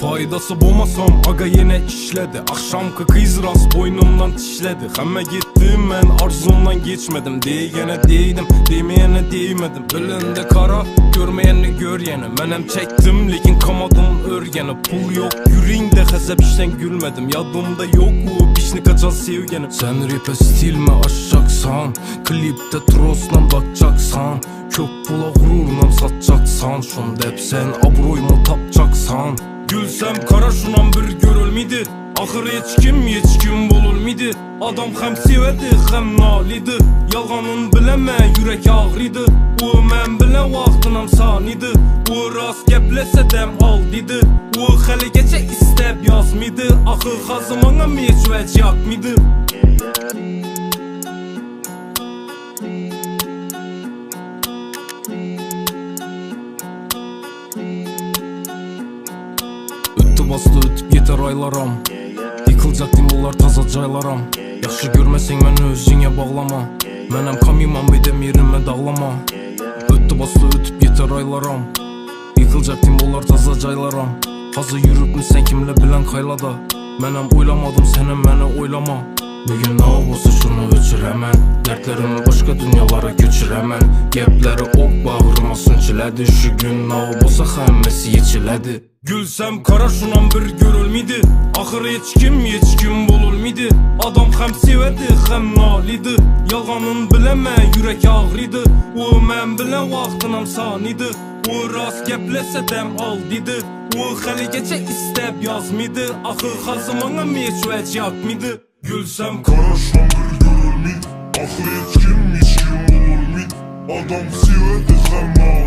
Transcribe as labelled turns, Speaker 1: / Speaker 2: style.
Speaker 1: Faydası bulmasam aga yine işledi. Akşamkı kız rast boynumdan tişledi. Hemme gittim ben arzumdan geçmedim. Diyene değdim, demeyene değmedim. Belinde kara, görmeyeni gör yeni. Menem çektim lekin kamadım örgeni. Pul yok yüreğimde hesap işten gülmedim. Yadımda yok o pişni kaçan sevgenim. Sen rap'e stil mi açacaksan, klipte trosla bakacaksan, kök pula gururla satacaksan, şunda hep sen abroymu tapacaksan. Gülsem kara şunan bir görülmedi. Ahır hiç kim bululmedi. Adam hem sevedi hem nalidi. Yalganın bileme yürek ağrıydı. O men bile vaxtınam saniydi. O rast geplese dem al dedi. O hali geçe istep yazmıydı. Ahır hazımana meçvec yakmıydı. Bastı ötüp yeter aylaram. Yıkılacak dimullar taza caylaram. Yaxşı görmesen məni özüne bağlama. Mənem kamimam bedem yerime dağlama. Öttü bastı ötüp yeter aylaram. Yıkılacak dimullar taza caylaram. Hazır yürüp mü sen kimle bilen kaylada. Mənem oylamadım senem məni oylama. Bugün ne olsa şunu öçürəmən. Dertlerimi başka dünyalara köçürəmən. Gepleri ok bağrıma sünçilədi. Şu gün ne olsa həmmesi yetilədi. Gülsem kara şunan bir görülmedi. Ahır hiç kim bululmedi. Adam hem sevedi hem nalidi. Yalganın bileme yürek ağrıydı. O men bile vaxtınam saniydi. O rast geplese dem al dedi. O hali geçe istep yazmıydı. Ahır hazımana meçvec yakmıydı. Gülsem
Speaker 2: kara şunan bir görülmedi. Ahır hiç kim bululmedi. Adam sevedi hem nalidi.